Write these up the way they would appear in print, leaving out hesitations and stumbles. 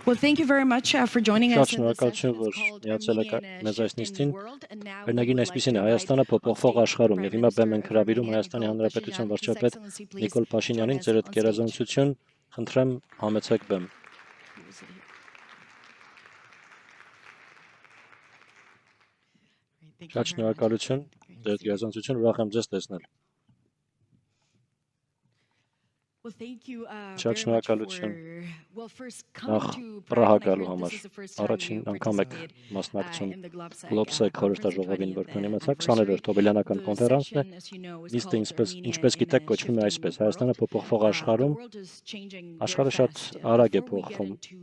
Well, thank you very much for joining us in this session. Շնորհակալություն, որ It's called միացել եք Armenia մեզ այս Shaking նիստին։ World, and now we Վերնագին would like այսպեսին to է, invite Հայաստանը on փոփոխվող stage the աշխարհում Prime եւ հիմա բեմ Minister ենք of հրավիրում Armenia, Հայաստանի Nikol Հանրապետության Pashinyan. His վարչապետ Excellency, please Նիկոլ join Փաշինյանին, us ձեր on stage. գերազանցություն, խնդրեմ համեցեք բեմ։ Շատ շնորհակալություն, ձեր գերազանցություն, ուրախ եմ ձեզ տեսնել։ Well, thank you Շատ very much for շնորհակալություն first նախ coming to Պրահա Prague, and I գալու heard համար։ this is the first time Առաջին you անգամ եք participate մասնակցում in the GlobSec Globsec conference, the խորհրդաժողովին, 20th որքան իմացաք, anniversary. 20-րդ Հոբելյանական The կոնֆերանսն է։ session, as you know, is Նիստը called Armenia ինչպես in գիտեք, a կոչվում է Shifting այսպես. World. Հայաստանը փոփոխվող The աշխարհում world is changing very աշխարհը շատ fast. արագ է Before we get փոխվում։ into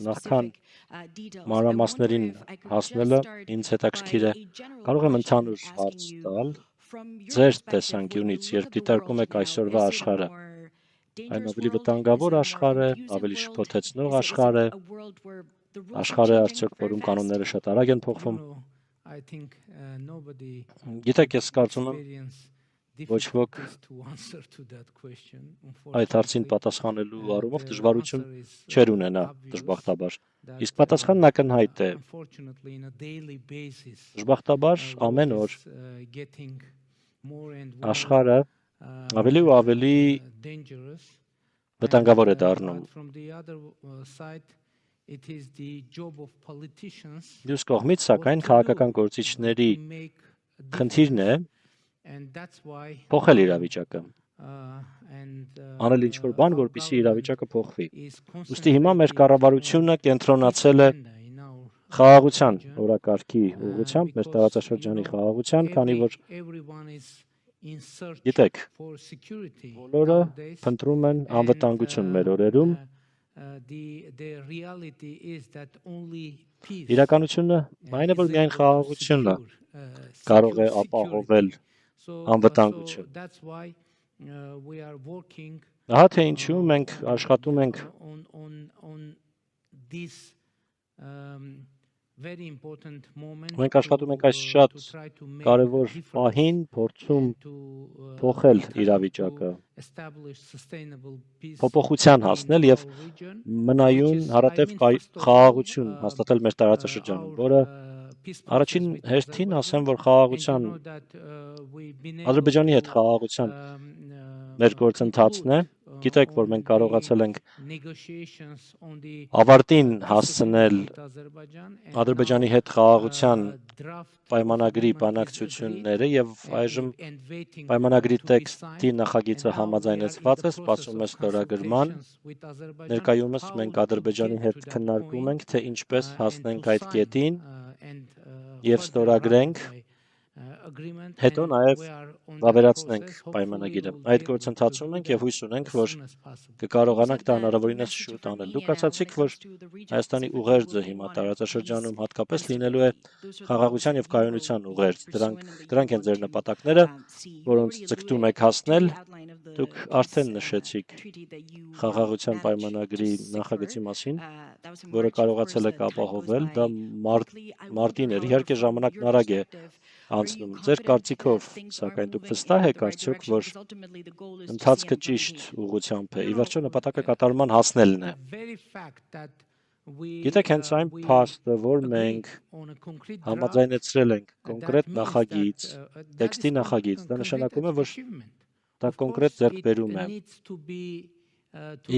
Նախքան specific details, I մանրամասներին wonder if I could հասնելը just start ինձ հետաքրքիր by է։ a general Կարող եմ question ընդհանուր asking հարց you տալ from your ձեր perspective, when you տեսանկյունից, look երբ at the դիտարկում world եք now, այսօրվա is it a աշխարհը, more այն dangerous ավելի world? Is վտանգավոր it a more աշխարհ է, confusing ավելի world? շփոթեցնող Is աշխարհ է, it a world where the rules are աշխարհ է changing արդյոք, very որում fast? կանոնները շատ արագ են փոխվում։ Գիտեք, ես կարծում եմ, ոչ ոք այդ հարցին պատասխանելու առումով դժվարություն չեր ունենա, դժբախտաբար։ Իսկ պատասխանն ակնհայտ է։ Դժբախտաբար ամեն օր աշխարհը ավելի ու ավելի վտանգավոր է դառնում։ Մյուս կողմից, սակայն, քաղաքական գործիչների խնդիրն է փոխել իրավիճակը, անել ինչ-որ բան, որպեսզի իրավիճակը փոխվի։ Ուստի հիմա մեր կառավարությունը կենտրոնացել է խաղաղության օրակարգի ուղղությամբ, մեր տարածաշրջանի խաղաղության, քանի որ գիտեք, բոլորը փնտրում են անվտանգություն մեր օրերում։ Իրականությունը այն է, որ միայն խաղաղությունը կարող է ապահովել անվտանգություն։ Ահա թե ինչու մենք աշխատում ենք այս շատ կարևոր պահին, փորձում փոխել իրավիճակը, փոփոխության հասնել եւ մնայուն հարատև խաղաղություն հաստատել մեր տարածաշրջանում, որը առաջին հերթին ասեմ, որ խաղաղության Ադրբեջանի հետ խաղաղության մեր գործընթացն է։ Գիտեք, որ մենք կարողացել ենք ավարտին հասցնել Ադրբեջանի հետ խաղաղության պայմանագրի բանակցությունները եւ այժմ պայմանագրի տեքստի նախագիծը համաձայնեցված է, սպասում է ստորագրման։ Ներկայումս մենք Ադրբեջանի հետ քննարկում ենք, թե ինչպես հասնենք այդ կետին եւ ստորագրենք, հետո նաեւ վավերացնենք պայմանագիրը։ Այդ գործընթացում ենք եւ հույս ունենք, որ կկարողանանք դա հնարավորինս շուտ անել։ Դուք ասացիք, որ Հայաստանի ուղերձը հիմա տարածաշրջանում հատկապես լինելու է խաղաղության եւ կայունության ուղերձ։ Դրանք են ձեր նպատակները, որոնց ձգտում եք հասնել։ Դուք արդեն նշեցիք խաղաղության պայմանագրի նախագծի մասին, որը կարողացել եք ապահովել, դա մարտին էր, իհարկե ժամանակն արագ է անցնում։ Ձեր կարծիքով, սակայն դուք վստահ եք արդյոք, որ ընթացքը ճիշտ ուղղությամբ է։ Ի վերջո նպատակը կատարման հասնելն է։ Գիտեք, հենց այն փաստը, որ մենք համաձայնեցրել ենք կոնկրետ նախագիծ, տեքստի նախագիծ, դա նշանակում է, որ դա կոնկրետ ձեռքբերում է։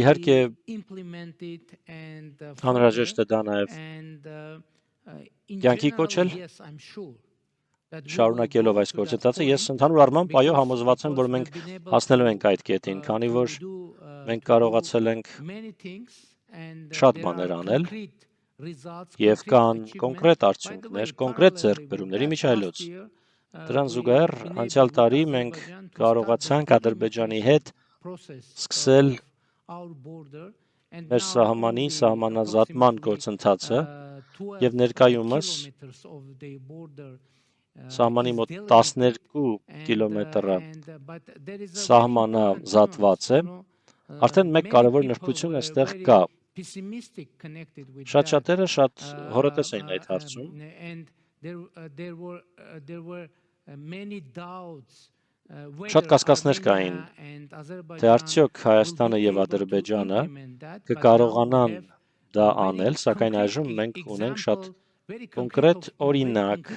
Իհարկե անհրաժեշտ է դա նաև կյանքի կոչել, շարունակելով այս գործընթացը։ Ես ընդհանուր առմամբ այո համոզված եմ, որ մենք հասնելու ենք այդ կետին, քանի որ մենք կարողացել ենք շատ բաներ անել եւ կան կոնկրետ արդյունքներ, կոնկրետ ձեռքբերումների միջայլոց։ Դրան զուգահեռ անցյալ տարի մենք կարողացանք Ադրբեջանի հետ սկսել մեր սահմանի սահմանազատման գործընթացը եւ ներկայումս սահմանի մոտ 12 կիլոմետրը սահմանազատված է, արդեն մեկ կարևոր նրբություն այստեղ կա։ Շատ շատերը շատ հորատես էին այդ հարցում։ Շատ կասկածներ կային, թե արդյոք Հայաստանը եւ Ադրբեջանը կկարողանան դա անել, սակայն այժմ մենք ունենք շատ կոնկրետ օրինակ,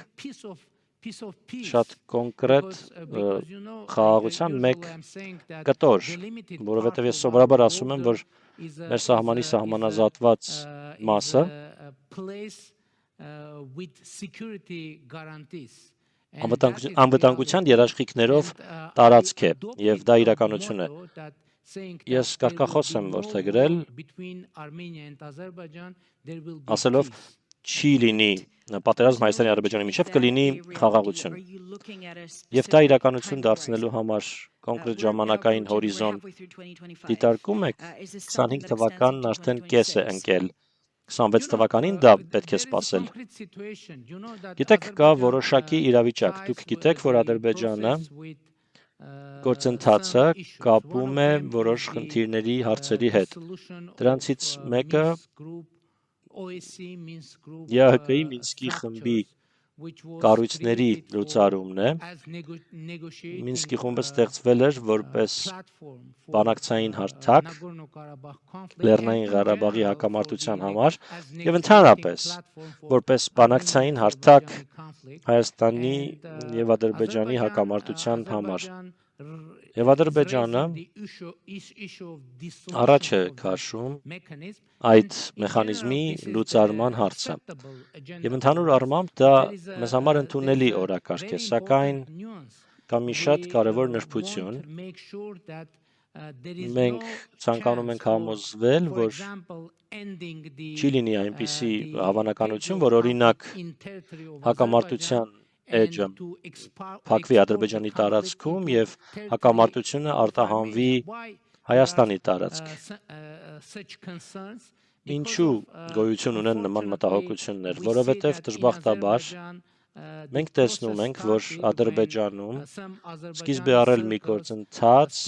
շատ կոնկրետ խաղաղության մեկ կտոր, որովհետև ես սովորաբար ասում եմ, որ մեր սահմանի սահմանազատված մասը անվտանգության երաշխիքներով տարածք է, և դա իրականություն է։ Ես կարգախոս եմ որդեգրել, ասելով չի լինի պատերազմ Հայաստանի Ադրբեջանի միջև, կլինի խաղաղություն։ Եվ դա իրականություն դարձնելու համար կոնկրետ ժամանակային հորիզոն դիտարկում եք, 25 թվականն արդեն կես է ընկել, 26 թվականին դա պետք է սպասել։ Գիտեք, կա որոշակի իրավիճակ, դուք գիտեք, որ Ադրբեջանը գործընթացը կապում է որոշ խնդիրների հարցերի հետ։ Դրանցից մեկը ԵԱՀԿ-ի Մինսկի խմբի կառույցների լուծարումն է։ Մինսկի խումբը ստեղծվել էր որպես բանակցային հարթակ Լեռնային Ղարաբաղի հակամարտության համար և ընդհանրապես որպես բանակցային հարթակ Հայաստանի և Ադրբեջանի հակամարտության համար։ Եվ Ադրբեջանը առաջ է քաշում այդ մեխանիզմի լուծարման հարցը։ Եվ ընդհանուր առմամբ դա մեզ համար ընդունելի օրակարգ է, սակայն կա մի շատ կարևոր նրբություն։ Մենք ցանկանում ենք համոզվել, որ չի լինի այնպիսի հավանականություն, որ օրինակ հակամարտության էջը փակվի Ադրբեջանի տարածքում և հակամարտությունը արտահանվի Հայաստանի տարածք։ Ինչու գոյություն ունեն նման մտահոգություններ, որովհետև դժբախտաբար մենք տեսնում ենք, որ Ադրբեջանում սկիզբ է առել մի գործընթաց,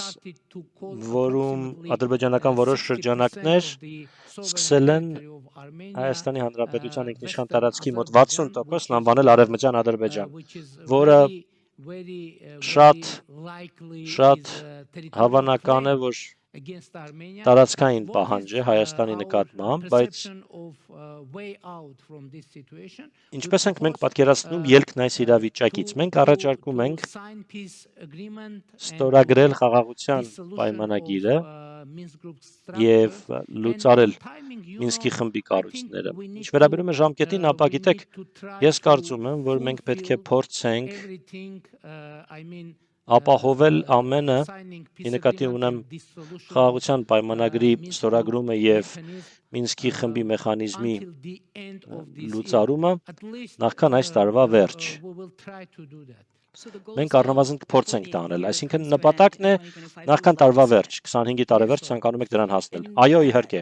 որում ադրբեջանական որոշ շրջանակներ սկսել են Հայաստանի Հանրապետության ինքնիշխան տարածքի մոտ 60%-ն անվանել Արևմտյան Ադրբեջան, որը շատ հավանական է, որ տարածքային պահանջ է Հայաստանի նկատմամբ, բայց ինչպես ենք մենք պատկերացնում ելքն այս իրավիճակից։ Մենք առաջարկում ենք ստորագրել խաղաղության պայմանագիրը և լուծարել Մինսկի խմբի կառույցները։ Ինչ վերաբերում է ժամկետին, ապա գիտեք, ես կարծում եմ, որ մենք պետք է փորձենք ապահովել ամենը, ի նկատի ունեմ խաղաղության պայմանագրի ստորագրումը և Մինսկի խմբի մեխանիզմի լուծարումը նախքան այս տարվա վերջ։ Մենք առնվազն կփորձենք դա անել, այսինքն նպատակն է նախքան տարվա վերջ, 25-ի տարեվերջ ցանկանում եք դրան հասնել։ Այո, իհարկե։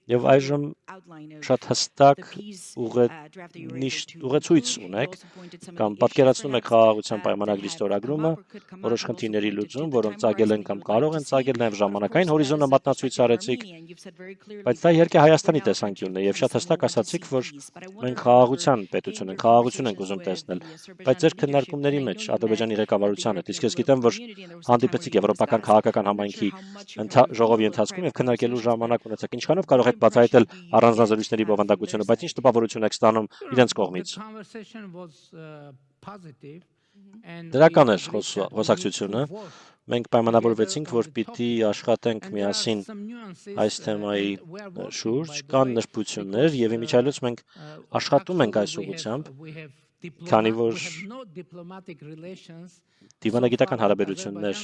Եվ այժմ շատ հստակ ուղեցույց ունեք, կամ պատկերացնում եք խաղաղության պայմանագրի ստորագրումը, որոշ խնդիրների լուծում, որոնք ծագել են կամ կարող են ծագել, նաև ժամանակային հորիզոնը մատնացույց արեցիք, բայց դա իհարկե Հայաստանի տեսանկյունն է, եւ շատ հստակ ասացիք, որ մենք խաղաղության պետություն ենք, խաղաղություն ենք ուզում տեսնել, բայց ձեր քննարկումների մեջ Ադրբեջանի ղեկավարության հետ, իսկ ես գիտեմ, որ հանդիպեցիք Եվրոպական քաղաքական համայնքի ժողովի ընթացքում եւ քննարկելու ժամանակ ունեցաք, ինչքանով կարող եք բացահայտել առանձնազրույցների բովանդակությունը, բայց ինչ տպավորություն եք ստանում իրենց կողմից։ Դրական էր խոսակցությունը։ Մենք պայմանավորվեցինք, որ պիտի աշխատենք միասին այս թեմայի շուրջ, կան նրբություններ եւ իմիջիայլոց մենք աշխատում ենք այս ուղղությամբ, քանի որ դիվանագիտական հարաբերություններ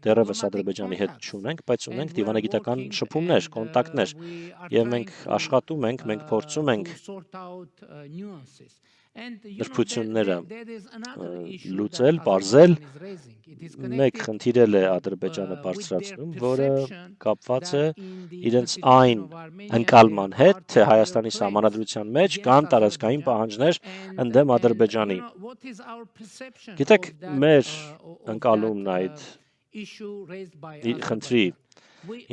դեռևս Ադրբեջանի հետ չունենք, բայց ունենք դիվանագիտական շփումներ, կոնտակտներ, եւ մենք աշխատում ենք, մենք փորձում ենք նրբությունները լուծել, բարձել։ Մեկ խնդիր է Ադրբեջանը բարձրացնում, որը կապված է իրենց այն ընկալման հետ, թե Հայաստանի սահմանադրության մեջ կան տարածքային պահանջներ ընդդեմ Ադրբեջանի։ Գիտեք, մեր ընկալումն այդ խնդրի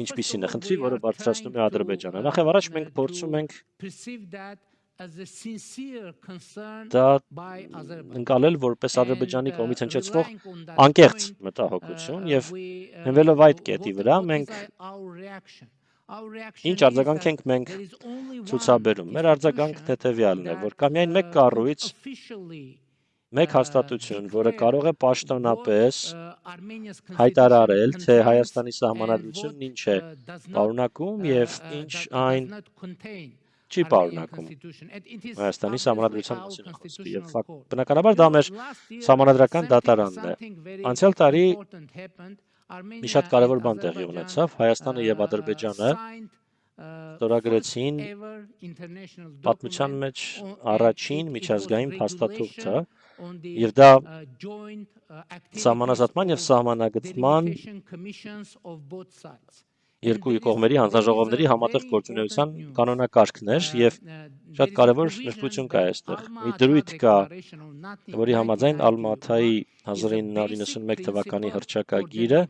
ինչպիսին է, խնդրի, որը բարձրացնում է Ադրբեջանը։ Նախ եւ առաջ մենք փորձում ենք դա ընկալել որպես Ադրբեջանի կողմից հնչեցվող անկեղծ մտահոգություն եւ հենվելով այդ կետի վրա մենք Ինչ արձագանք ենք մենք ցուցաբերում։ Մեր արձագանքն հետևյալն է, որ կա միայն մեկ կառույց, մեկ հաստատություն, որը կարող է պաշտոնապես հայտարարել, թե Հայաստանի սահմանադրությունն ինչ է պարունակում եւ ինչ այն չի պարունակում Հայաստանի սահմանադրության մասին է խոսքը եւ բնականաբար դա մեր սահմանադրական դատարանն է։ Անցյալ տարի մի շատ կարևոր բան տեղի ունեցավ, Հայաստանը եւ Ադրբեջանը ստորագրեցին պատմության մեջ առաջին միջազգային փաստաթուղթը եւ դա սահմանազատման եւ սահմանագծման երկու կողմերի հանձնաժողովների համատեղ գործունեության կանոնակարգն էր եւ շատ կարևոր նշություն կա այստեղ։ Մի դրույթ կա, որի համաձայն Ալմաթայի 1991 թվականի հռչակագիրը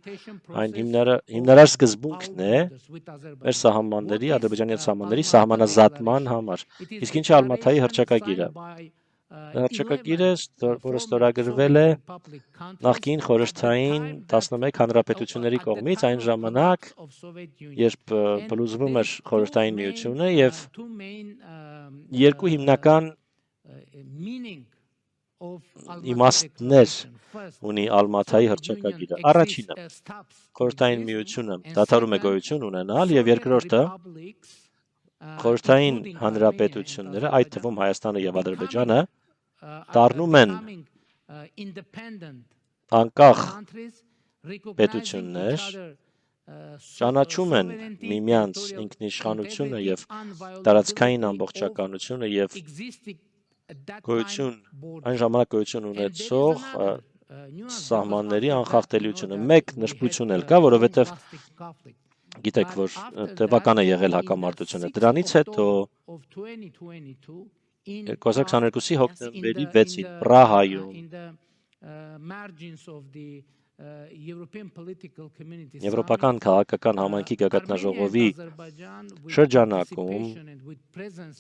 այն հիմնարար սկզբունքն է մեր սահմանների, Ադրբեջանի սահմանների սահմանազատման համար։ Իսկ ինչ է Ալմաթայի հռչակագիրը։ Հռչակագիրը, որը ստորագրվել է նախկին խորհրդային 11 հանրապետությունների կողմից այն ժամանակ, երբ փլուզվում էր խորհրդային միությունը եւ երկու հիմնական իմաստներ ունի Ալմաթայի հռչակագիրը։ Առաջինը խորհրդային միությունը դադարում է գոյություն ունենալ եւ երկրորդը խորհրդային հանրապետությունները, այդ թվում Հայաստանը եւ Ադրբեջանը դառնում են անկախ պետություններ, ճանաչում են միմյանց ինքնիշխանությունը եւ տարածքային ամբողջականությունը եւ այն ժամանակ գոյություն ունեցող սահմանների անխախտելիությունը։ Մեկ նշբություն էլ կա, որովհետեւ գիտեք, որ տևական է եղել հակամարտությունը։ Դրանից հետո 2022-ի հոկտեմբերի 6-ին Պրահայում Եվրոպական քաղաքական համայնքի գագաթնաժողովի շրջանակում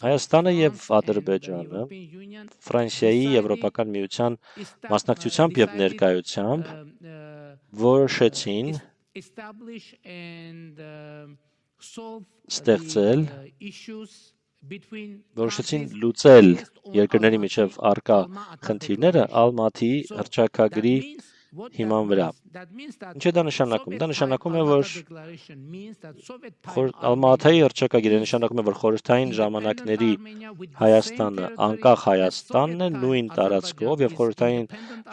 Հայաստանը եւ Ադրբեջանը Ֆրանսիայի Եվրոպական միության մասնակցությամբ եւ ներկայությամբ որոշեցին ստեղծել որոշեցին լուծել երկրների միջև առկա խնդիրները Ալմաթիի հռչակագրի հիման վրա։ Ինչ է դա նշանակում։ Դա նշանակում է, որ Ալմաթայի հռչակագիրը նշանակում է, որ խորհրդային ժամանակների Հայաստանը անկախ Հայաստանն է նույն տարածքով եւ խորհրդային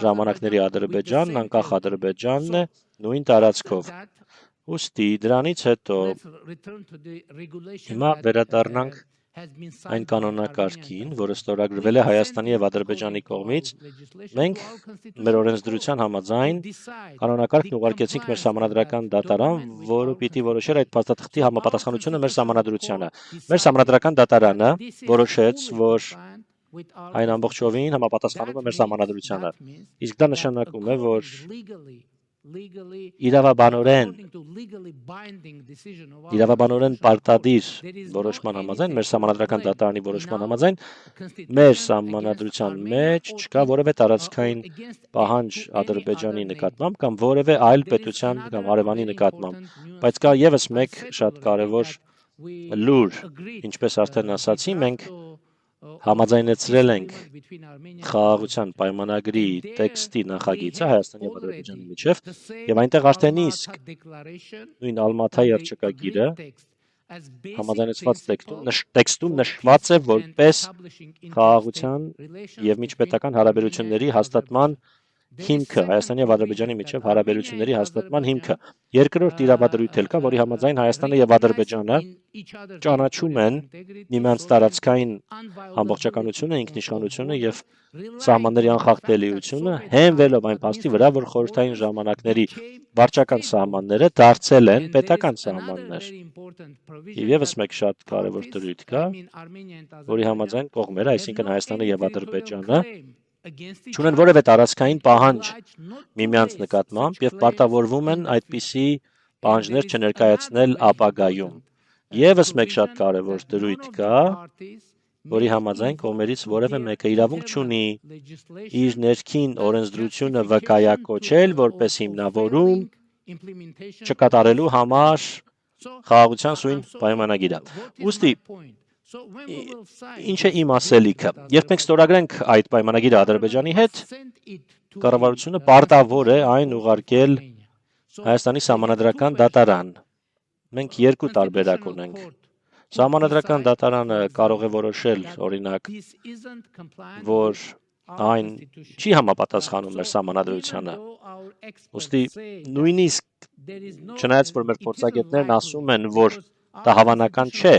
ժամանակների Ադրբեջանն անկախ Ադրբեջանն է նույն տարածքով։ Ուստի դրանից հետո հիմա վերադառնանք այն կանոնակարգին, որը ստորագրվել է Հայաստանի եւ Ադրբեջանի կողմից, մենք մեր օրենսդրության համաձայն կանոնակարգն ուղարկեցինք մեր սահմանադրական դատարան, որը պիտի որոշեր այդ փաստաթղթի համապատասխանությունը մեր սահմանադրությանը։ Մեր սահմանադրական դատարանը որոշեց, որ այն ամբողջովին համապատասխանում է մեր սահմանադրությանը։ Իսկ դա նշանակում է, որ իրավաբանորեն պարտադիր որոշման համաձայն, մեր սահմանադրական դատարանի որոշման համաձայն, մեր սահմանադրության մեջ չկա որևէ տարածքային պահանջ Ադրբեջանի նկատմամբ կամ որևէ այլ պետության կամ հարևանի նկատմամբ, բայց կա եւս մեկ շատ կարևոր լուր, ինչպես արդեն ասացի, մենք համաձայնեցրել ենք խաղաղության պայմանագրի տեքստի նախագիծը Հայաստանի եւ Ադրբեջանի միջև եւ այնտեղ արդեն իսկ նույն Ալմաթայի հռչակագիրը համաձայնեցված տեքստում նշված է որպես խաղաղության եւ միջպետական հարաբերությունների հաստատման հիմքը, Հայաստանի եւ Ադրբեջանի միջև հարաբերությունների հաստատման հիմքը։ Երկրորդ իրավադրույթ էլ կա, որի համաձայն Հայաստանը եւ Ադրբեջանը ճանաչում են միմյանց տարածքային ամբողջականությունը, ինքնիշխանությունը եւ սահմանների անխախտելիությունը, հենվելով այն փաստի վրա, որ խորհրդային ժամանակների վարչական սահմանները դարձել են պետական սահմաններ։ Եվ եւս մեկ շատ կարևոր դրույթ կա, որի համաձայն կողմերը, այսինքն Հայաստանը եւ Ադրբեջանը չունեն որևէ տարածքային պահանջ միմյանց նկատմամբ եւ պարտավորվում են այդպիսի պահանջներ չներկայացնել ապագայում։ Եվս մեկ շատ կարևոր դրույթ կա, որի համաձայն կողմերից որևէ մեկը իրավունք չունի իր ներքին օրենսդրությունը վկայակոչել որպես հիմնավորում չկատարելու համար խաղաղության սույն պայմանագիրը։ Ուստի ինչ է իմ ասելիքը։ Երբ մենք ստորագրենք այդ պայմանագիրը Ադրբեջանի հետ, կառավարությունը պարտավոր է այն ուղարկել Հայաստանի սահմանադրական դատարան։ Մենք երկու տարբերակ ունենք։ Սահմանադրական դատարանը կարող է որոշել, օրինակ, որ այն չի համապատասխանում մեր սահմանադրությանը։ Ուստի նույնիսկ չնայած որ մեր փորձագետներն ասում են, որ դա հավանական չէ,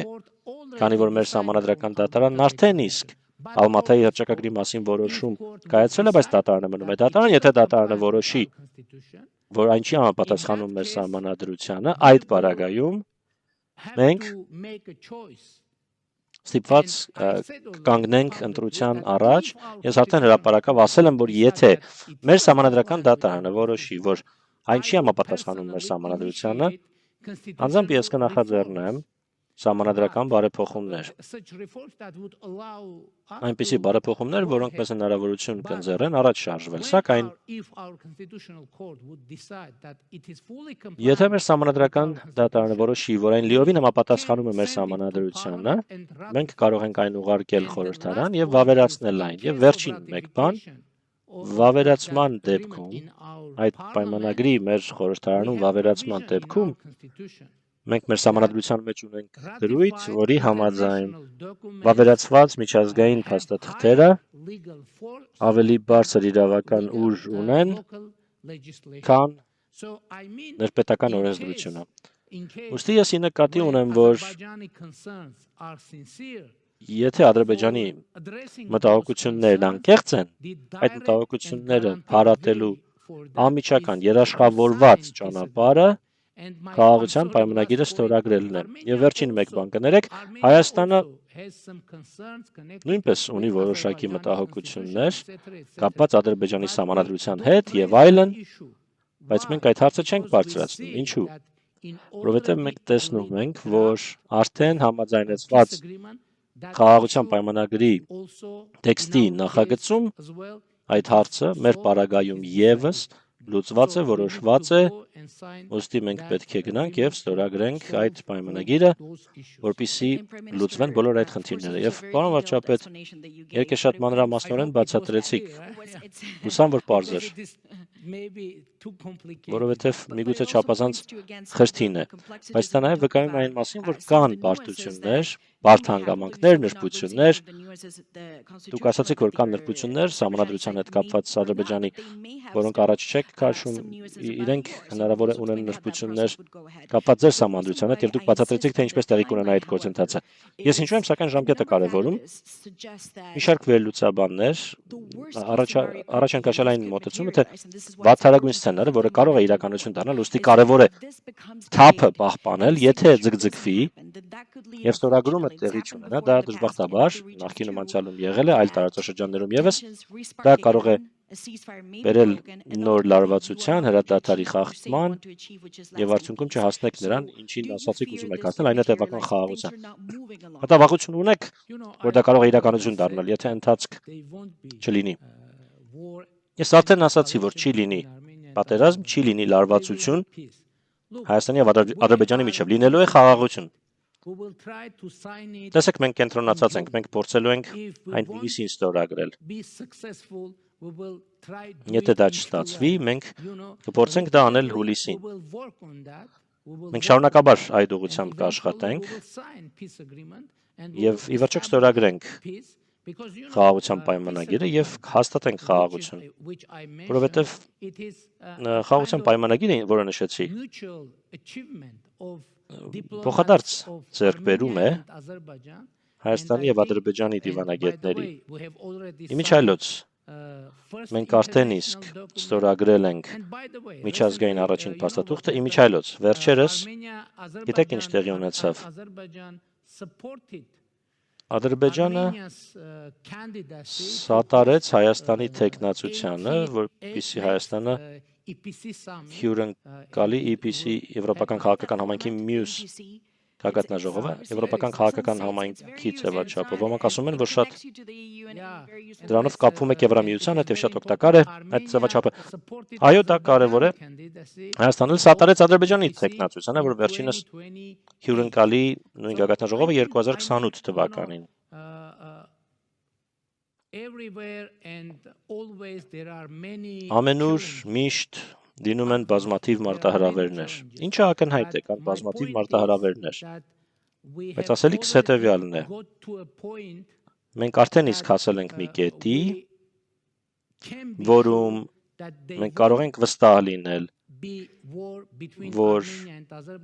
քանի որ մեր սահմանադրական դատարանն արդեն իսկ Ալմաթայի հռչակագրի մասին որոշում կայացրել է, բայց դատարանը մնում է դատարան, եթե դատարանը որոշի, որ այն չի համապատասխանում մեր սահմանադրությանը, այդ պարագայում մենք ստիպված կանգնենք ընտրության առաջ։ Ես արդեն հրապարակավ ասել եմ, որ եթե մեր սահմանադրական դատարանը որոշի, որ այն չի համապատասխանում մեր սահմանադրությանը, անձամբ ես կնախաձեռնեմ սահմանադրական բարեփոխումներ։ Այնպիսի բարեփոխումներ, որոնք մեզ հնարավորություն կընձեռեն առաջ շարժվել, սակայն եթե մեր սահմանադրական դատարանը որոշի, որ այն լիովին համապատասխանում է մեր սահմանադրությանը, մենք կարող ենք այն ուղարկել խորհրդարան եւ վավերացնել այն։ Եվ վերջին մեկ բան, վավերացման դեպքում, այդ պայմանագրի մեր խորհրդարանում վավերացման դեպքում մենք մեր սահմանադրության մեջ ունենք դրույթ, որի համաձայն վավերացված միջազգային փաստաթղթերը ավելի բարձր իրավական ուժ ունեն, քան ներպետական օրենսդրությունը։ Ուստի ես ի նկատի ունեմ, որ եթե Ադրբեջանի մտահոգություններն անկեղծ են, այդ մտահոգությունները հարատելու անմիջական երաշխավորված ճանապարհը խաղաղության պայմանագիրը ստորագրելն է։ Եվ վերջին մեկ բան կներեք, Հայաստանը նույնպես ունի որոշակի մտահոգություններ կապված Ադրբեջանի սահմանադրության հետ եւ այլն, բայց մենք այդ հարցը չենք բարձրացնում։ Ինչու՞։ Որովհետեւ մենք տեսնում ենք, որ արդեն համաձայնեցված խաղաղության պայմանագրի տեքստի նախագծում այդ հարցը մեր պարագայում եւս լուծված է, որոշված է, ուստի մենք պետք է գնանք եւ ստորագրենք այդ պայմանագիրը, որպեսզի լուծվեն բոլոր այդ խնդիրները։ Եվ պարոն վարչապետ, երկու շատ մանրամասնորեն բացատրեցիք։ Հուսամ, որ պարզ էր, որովհետեւ միգուցե չափազանց խրթին է, բայց դա նաեւ վկայում է այն մասին, որ կան բարդություններ, բարդ հանգամանքներ, նրբություններ։ Դուք ասացիք, որ կան նրբություններ սահմանադրության հետ կապված Ադրբեջանի, որոնք առաջ չեք քաշում, իրենք հնարավոր է ունեն նրբություններ կապված ձեր սահմանադրության հետ, եւ դուք բացատրեցիք, թե ինչպես տեղի կունենա այդ գործընթացը։ Ես ինչու եմ սակայն ժամկետը կարևորում։ Մի շարք վերլուծաբաններ առաջ են քաշել այն մոտեցումը, թե վատթարագույն սցենարը, որը կարող է իրականություն դառնալ, ուստի կարևոր է թափը պահպանել, եթե ձգձգվի եւ ստորագրումը տեղի չունենա, դա դժբախտաբար նախկինում անցյալում եղել է, այլ տարածաշրջաններում եւս դա կարող է բերել նոր լարվածության, հրադադարի խախտման եւ արդյունքում չհասնեք նրան, ինչին ասացիք ուզում եք հասնել, այն է տևական խաղաղության։ Մտավախություն ունեք, որ դա կարող է իրականություն դառնալ, եթե ընթացք չլինի։ Ես արդեն ասացի, որ չի լինի պատերազմ, չի լինի լարվածություն Հայաստանի եւ Ադրբեջանի միջեւ, լինելու է խաղաղություն։ Տեսեք, մենք կենտրոնացած ենք, մենք փորձելու ենք այն հունիսին ստորագրել։ Եթե դա չստացվի, մենք կփորձենք դա անել հուլիսին։ Մենք շարունակաբար այդ ուղղությամբ կաշխատենք եւ ի վերջո կստորագրենք խաղաղության պայմանագիրը եւ հաստատենք խաղաղություն, որովհետեւ խաղաղության պայմանագիրը, որը նշեցի, փոխադարձ ձեռքբերում է Հայաստանի եւ Ադրբեջանի դիվանագետների։ Իմիջայլոց մենք արդեն իսկ ստորագրել ենք միջազգային առաջին փաստաթուղթը, իմիջայլոց վերջերս գիտեք ինչ տեղի ունեցավ։ Ադրբեջանը սատարեց Հայաստանի թեկնածությանը, որպեսզի Հայաստանը հյուրընկալի EPC Եվրոպական քաղաքական համայնքի մյուս Գագաթնաժողովը եվրոպական քաղաքական համայնքի ձևաչափը։ Ոմանք ասում են, որ շատ դրանով կապվում է Եվրամիության հետ եւ շատ օգտակար է այդ ձևաչափը։ Այո, դա կարևոր է։ Հայաստանը սատարեց Ադրբեջանի տեխնացությանը, որ վերջինս հյուրընկալի նույն գագաթնաժողովը 2028 թվականին։ Ամենուր միշտ դինում են բազմաթիվ մարտահրավերներ։ Ինչը ակնհայտ է, կան բազմաթիվ մարտահրավերներ։ Բայց ասելիքս հետևյալն է. մենք արդեն իսկ հասել ենք մի կետի, որում մենք կարող ենք վստահ լինել, որ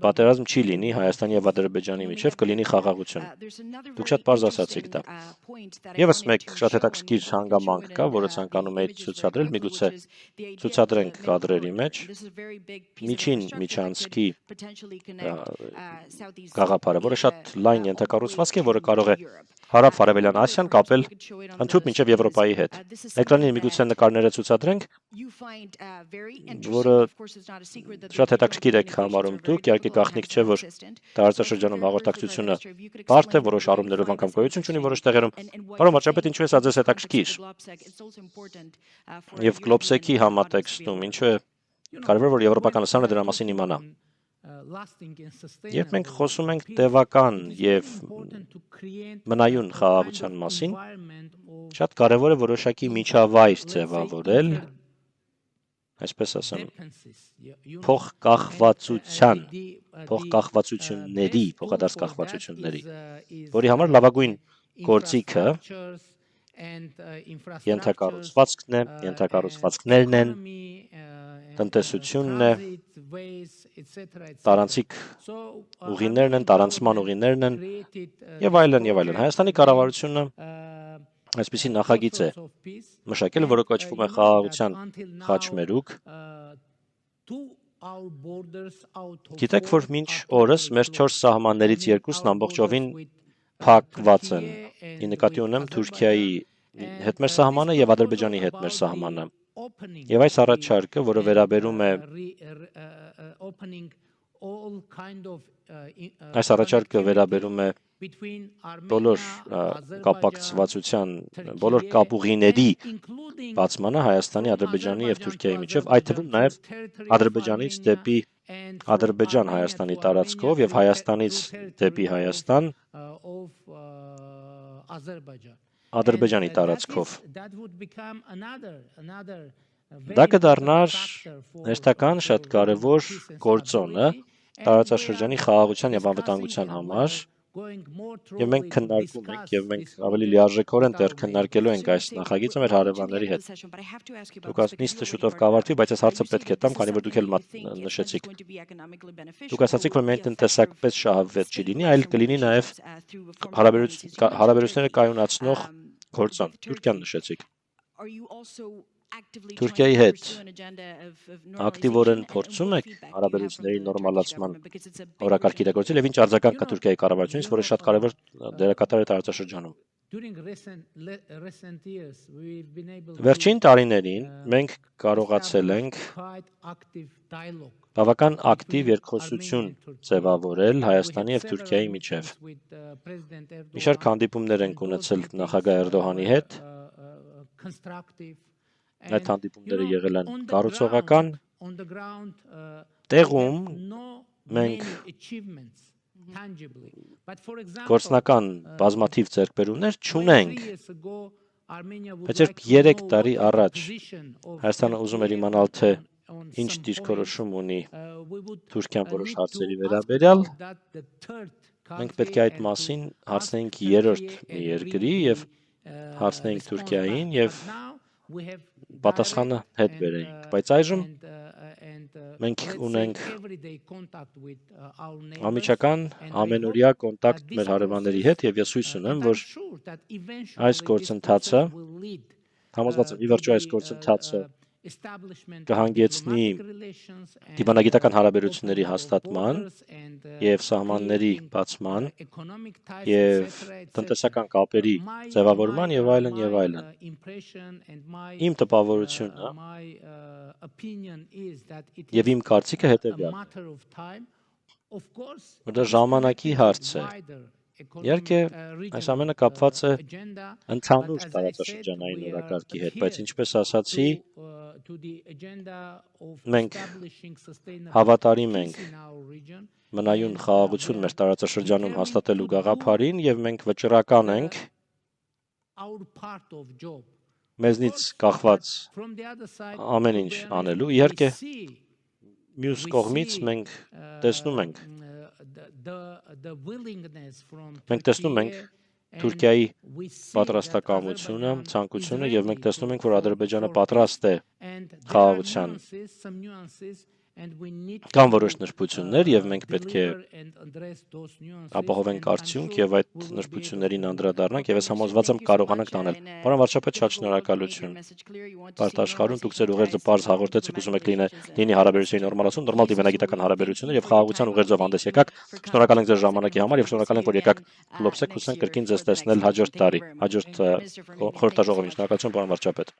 պատերազմ չի լինի Հայաստանի եւ Ադրբեջանի միջեւ, կլինի խաղաղություն։ Դուք շատ պարզ ասացիք դա։ Եվս մեկ շատ հետաքրքիր հանգամանք կա, որը ցանկանում էի ցուցադրել, միգուցե ցուցադրենք կադրերի մեջ միջին միջանցքի գաղափարը, որը շատ լայն ենթակառուցվածք է, որը կարող է հարավ-արևելյան Ասիան կապել ընդհուպ մինչև Եվրոպայի հետ։ Էկրանին միգուցե նկարները ցուցադրենք, որը շատ հետաքրքիր եք համարում դուք, իհարկե գաղտնիք չէ, որ տարածաշրջանում հաղորդակցությունը բարդ է, որոշ առումներով անգամ գոյություն ունի որոշ տեղերում, որը վարչապետ ինչու է սա ձեզ հետաքրքիր։ Եվ Գլոբսեքի համատեքստում ինչու է կարևոր, որ եվրոպական լսարանը դրա մասին իմանա։ Երբ մենք խոսում ենք տևական եւ մնայուն խաղաղության մասին, շատ կարևոր է որոշակի միջավայր ձևավորել, այսպես ասեմ, փոխկախվածությունների, փոխադարձ կախվածությունների, որի համար լավագույն գործիքը ենթակառուցվածքն է, ենթակառուցվածքներն են, տնտեսությունն է, տարանցիկ ուղիներն են, տարանցման ուղիներն են եւ այլն եւ այլն։ Հայաստանի կառավարությունը այսպիսի նախագիծ է մշակել, որը կոչվում է խաղաղության խաչմերուկ։ Գիտեք, որ մինչ օրս մեր 4 սահմաններից 2-ն ամբողջովին փակված են։ Ի նկատի ունեմ Թուրքիայի հետ մեր սահմանը եւ Ադրբեջանի հետ մեր սահմանը։ Եվ այս առաջարկը, որը վերաբերում է այս առաջարկը վերաբերում է բոլոր կապակցվածության, բոլոր կապուղիների բացմանը Հայաստանի, Ադրբեջանի եւ Թուրքիայի միջեւ, այդ թվում նաեւ Ադրբեջանից դեպի Ադրբեջան Հայաստանի տարածքով եւ Հայաստանից դեպի Հայաստան Ադրբեջանի տարածքով։ Դա կդառնար հերթական շատ կարևոր գործոնը տարածաշրջանի խաղաղության եւ անվտանգության համար, եւ մենք քննարկում ենք եւ մենք ավելի լիարժեքորեն դեռ քննարկելու ենք այս նախագիծը մեր հարևանների հետ։ Դուք նիստը շուտով կավարտվի, բայց այս հարցը պետք է տամ, քանի որ դուք էլ նշեցիք։ Դուք ասացիք, որ մենք տնտեսապես շահավետ չի լինի, այլ կլինի նաեւ հարաբերությունները կայունացնող գործոն։ Թուրքիան նշեցիք։ Թուրքիայի հետ ակտիվորեն փորձում եք հարաբերությունների նորմալացման օրակարգ իրագործել եւ ինչ արձագանք կա Թուրքիայի կառավարությունից, որը շատ կարևոր դերակատար է տարածաշրջանում։ Վերջին տարիներին մենք կարողացել ենք բավական ակտիվ երկխոսություն ձևավորել Հայաստանի եւ Թուրքիայի միջեւ։ Մի շարք հանդիպումներ ենք ունեցել նախագահ Էրդողանի հետ։ Այդ հանդիպումները եղել են կառուցողական, տեղում մենք գործնական բազմաթիվ ձեռքբերումներ չունենք, բայց երբ 3 տարի առաջ Հայաստանը ուզում էր իմանալ, թե ինչ դիրքորոշում ունի Թուրքիան որոշ հարցերի վերաբերյալ, մենք պետք է այդ մասին հարցնեինք երրորդ մի երկրի եւ հարցնեինք Թուրքիային եւ պատասխանը հետ բերեինք, բայց այժմ մենք ունենք ամիջական ամենօրյա կոնտակտ մեր հարևանների հետ եւ ես հույս ունեմ, որ այս գործընթացը համոզված եմ, ի վերջո այս գործընթացը կհանգեցնի դիվանագիտական հարաբերությունների հաստատման եւ սահմանների բացման եւ տնտեսական կապերի ձևավորման եւ այլն եւ այլն։ Իմ տպավորությունը եւ իմ կարծիքը հետեւյալն է. Որտեղ ժամանակի հարց է։ Իհարկե, այս ամենը կապված է ընդհանուր տարածաշրջանային օրակարգի հետ, բայց ինչպես ասացի, մենք հավատարիմ ենք մնայուն խաղաղություն մեր տարածաշրջանում հաստատելու գաղափարին եւ մենք վճռական ենք մեզնից կախված ամեն ինչ անելու։ Իհարկե, մյուս կողմից մենք տեսնում ենք Թուրքիայի պատրաստակամությունը, ցանկությունը եւ մենք տեսնում ենք, որ Ադրբեջանը պատրաստ է խաղաղության կան որոշ նշբություններ եւ մենք պետք է ապահովենք արդյունք եւ այդ նշբություններին անդրադառնանք եւ ես համոզված եմ կարողանանք տանել։ Պարոն վարչապետ, շատ շնորհակալություն։ Բարդ աշխարհում դուք ձեր ուղերձը բարձ հաղորդեցիք, ուզում եք լինի հարաբերությունների նորմալացում, նորմալ դիվանագիտական հարաբերություններ եւ խաղաղության ուղերձով հանդես եկաք։ Շնորհակալ ենք ձեր ժամանակի համար եւ շնորհակալ ենք, որ եկաք Լոբսեք, հուսանք կրկին ձեզ տեսնել հաջորդ տարի, հաջորդ խորհրդաժողովին։ Շնորհակալություն, պարոն վարչապետ։